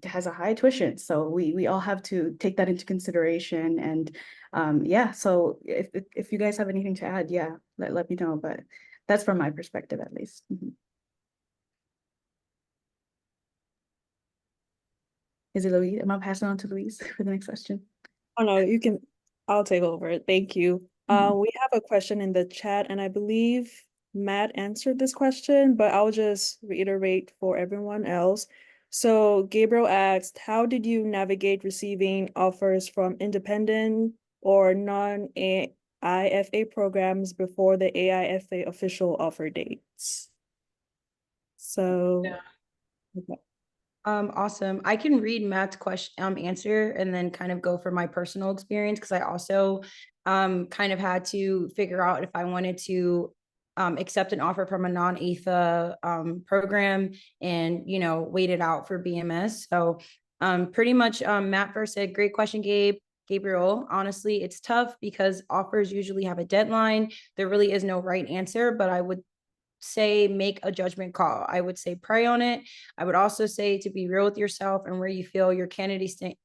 has a high tuition. So we all have to take that into consideration. And yeah, so if you guys have anything to add, yeah, let me know. But that's from my perspective, at least. Is it Louise? Am I passing on to Louise for the next question? Oh no, I'll take over. Thank you. We have a question in the chat, and I believe Matt answered this question, but I'll just reiterate for everyone else. So Gabriel asked, how did you navigate receiving offers from independent or non-AIFA programs before the AIFA official offer dates? So, Yeah. okay. Awesome. I can read Matt's answer and then kind of go for my personal experience, because I also kind of had to figure out if I wanted to accept an offer from a non-AIFA program and, wait it out for BMS. So pretty much Matt first said, great question, Gabriel. Honestly, it's tough because offers usually have a deadline. There really is no right answer, but I would say make a judgment call. I would say pray on it. I would also say to be real with yourself and where you feel your candidacy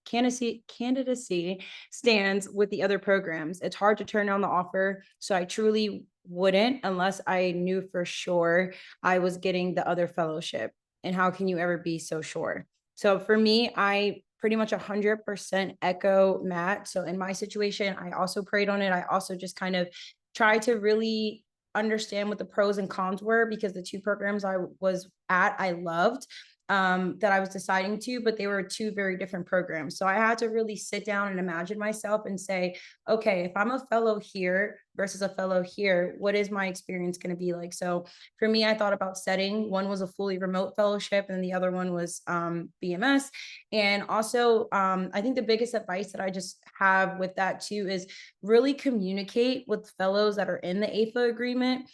stands with the other programs. It's hard to turn down the offer, so I truly wouldn't unless I knew for sure I was getting the other fellowship. And how can you ever be so sure? So for me, I pretty much 100% echo Matt. So in my situation, I also prayed on it. I also just kind of tried to really understand what the pros and cons were, because the two programs I was at, I loved, that I was deciding to, but they were two very different programs. So I had to really sit down and imagine myself and say, okay, if I'm a fellow here versus a fellow here, what is my experience going to be like? So for me, I thought about setting. One was a fully remote fellowship, and the other one was BMS. And also, I think the biggest advice that I just have with that too is really communicate with fellows that are in the AFA agreement.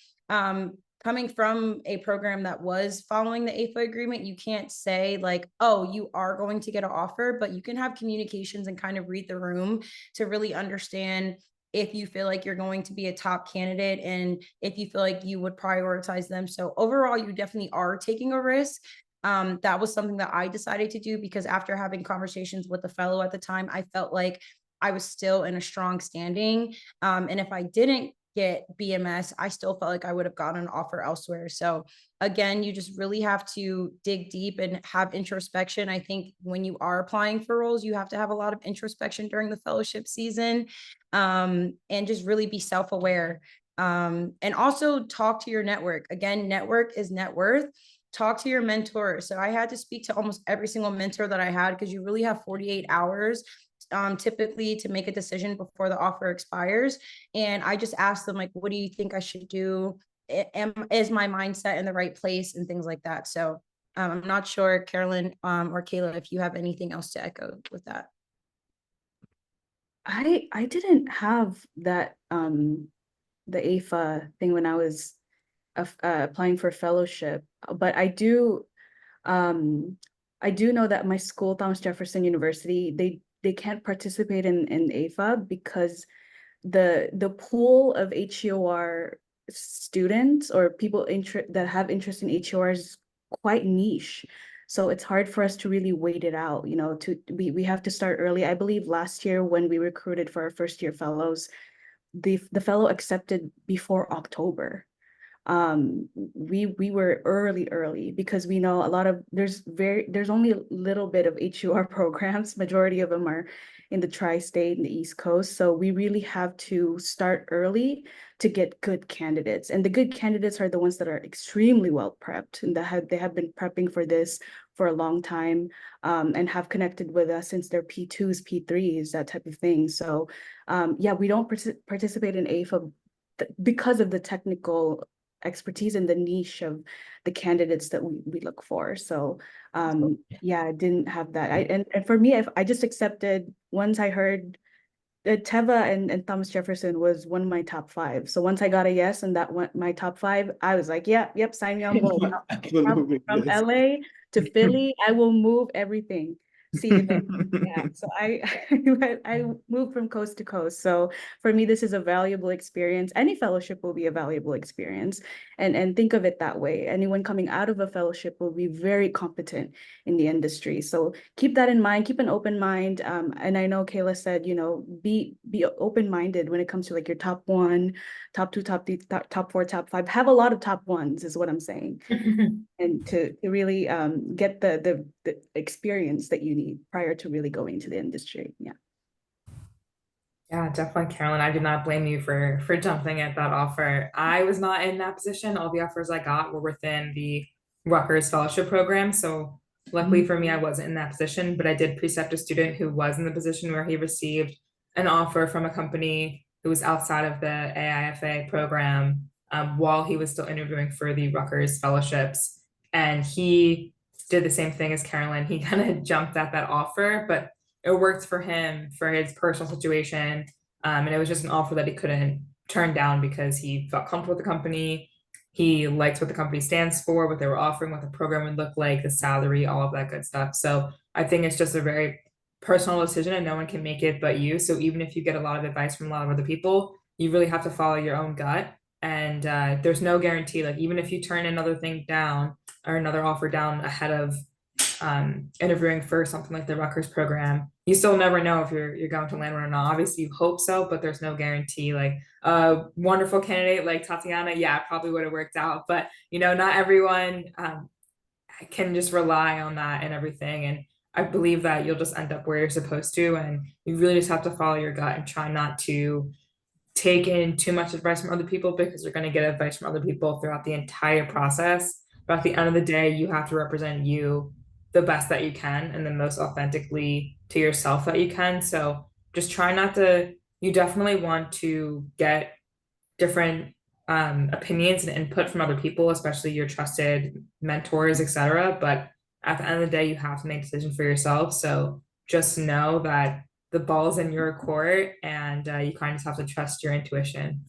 Coming from a program that was following the AFA agreement, you can't say like, oh, you are going to get an offer, but you can have communications and kind of read the room to really understand if you feel like you're going to be a top candidate and if you feel like you would prioritize them. So overall, you definitely are taking a risk. That was something that I decided to do because after having conversations with the fellow at the time, I felt like I was still in a strong standing. And if I didn't get BMS, I still felt like I would have gotten an offer elsewhere. So again, you just really have to dig deep and have introspection. I think when you are applying for roles, you have to have a lot of introspection during the fellowship season, and just really be self-aware. And also talk to your network. Again, network is net worth. Talk to your mentor. So I had to speak to almost every single mentor that I had because you really have 48 hours typically to make a decision before the offer expires. And I just asked them, like, what do you think I should do? Is my mindset in the right place and things like that? So I'm not sure, Carolyn or Kayla, if you have anything else to echo with that. I didn't have that the AFA thing when I was applying for fellowship, but I do know that my school, Thomas Jefferson University, they can't participate in AFA because the pool of HEOR students or people that have interest in HEOR is quite niche. So it's hard for us to really wait it out, you know, we have to start early. I believe last year when we recruited for our first year fellows, the fellow accepted before October. We were early because we know a lot of there's only a little bit of HUR programs. Majority of them are in the tri-state and the East Coast. So we really have to start early to get good candidates. And the good candidates are the ones that are extremely well prepped and they have been prepping for this for a long time, and have connected with us since they're P2s, P3s, that type of thing. So yeah, we don't participate in AFA because of the technical expertise and the niche of the candidates that we look for. So yeah, I didn't have that. And for me, if I just accepted once I heard that Teva and Thomas Jefferson was one of my top 5. So once I got a yes and that went my top 5, I was like, yeah, yep, sign me on board. From Yes. LA to Philly, I will move everything. See you there. Yeah, so I moved from coast to coast. So for me, this is a valuable experience. Any fellowship will be a valuable experience, and think of it that way. Anyone coming out of a fellowship will be very competent in the industry. So keep that in mind. Keep an open mind. And I know Kayla said, you know, be open-minded when it comes to like your top 1, top 2, top 3, top 4, top 5. Have a lot of top 1s is what I'm saying. And to really get the experience that you need prior to really going into the industry. Yeah. Yeah, definitely, Carolyn. I do not blame you for jumping at that offer. I was not in that position. All the offers I got were within the Rutgers Fellowship Program. So luckily for me, I wasn't in that position, but I did precept a student who was in the position where he received an offer from a company who was outside of the AIFA program while he was still interviewing for the Rutgers fellowships. And he did the same thing as Carolyn. He kind of jumped at that offer, but it worked for him for his personal situation. And it was just an offer that he couldn't turn down because he felt comfortable with the company. He liked what the company stands for, what they were offering, what the program would look like, the salary, all of that good stuff. So I think it's just a very personal decision and no one can make it but you. So even if you get a lot of advice from a lot of other people, you really have to follow your own gut And there's no guarantee, like even if you turn another thing down or another offer down ahead of interviewing for something like the Rutgers program, you still never know if you're going to land one or not. Obviously you hope so, but there's no guarantee. Like a wonderful candidate like Tatiana, yeah, probably would have worked out, but not everyone can just rely on that and everything. And I believe that you'll just end up where you're supposed to, and you really just have to follow your gut and try not to take in too much advice from other people, because you're going to get advice from other people throughout the entire process. But at the end of the day, you have to represent you the best that you can and the most authentically to yourself that you can. So just try not to, you definitely want to get different opinions and input from other people, especially your trusted mentors, etc. But at the end of the day, you have to make a decision for yourself. So just know that the ball's in your court, and you kind of just have to trust your intuition.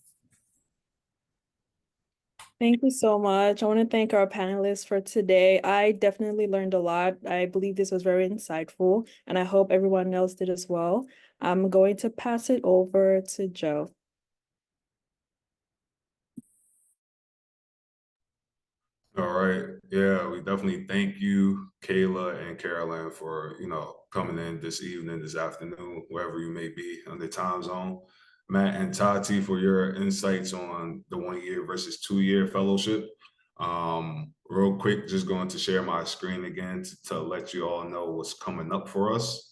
Thank you so much. I want to thank our panelists for today. I definitely learned a lot. I believe this was very insightful, and I hope everyone else did as well. I'm going to pass it over to Joe. All right. Yeah, we definitely thank you, Kayla and Caroline, for coming in this evening, this afternoon, wherever you may be on the time zone. Matt and Tati, for your insights on the 1 year versus 2 year fellowship. Real quick, just going to share my screen again to let you all know what's coming up for us.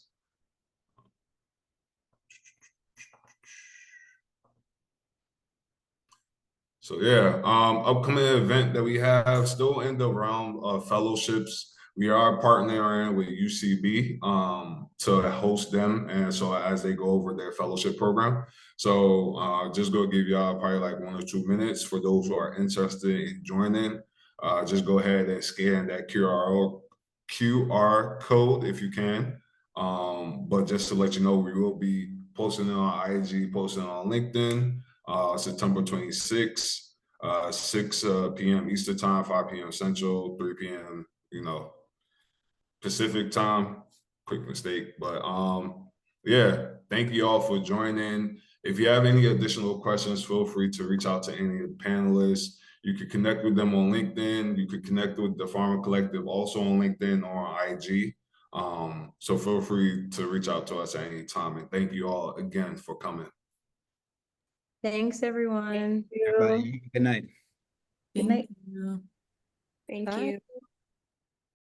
So yeah, upcoming event that we have still in the realm of fellowships. We are partnering with UCB to host them, and so as they go over their fellowship program. So just go give y'all probably like 1 or 2 minutes for those who are interested in joining. Just go ahead and scan that QR code if you can. But just to let you know, we will be posting it on IG, posting it on LinkedIn. September 26th, 6 p.m. Eastern time, 5 p.m. Central, 3 p.m. Pacific time. Quick mistake, but yeah, thank you all for joining. If you have any additional questions, feel free to reach out to any of the panelists. You can connect with them on LinkedIn. You could connect with the Pharma Collective also on LinkedIn or on IG. So feel free to reach out to us at any time. And thank you all again for coming. Thanks, everyone. Thank you. Everybody, good night. Good night. you. Thank Bye. you.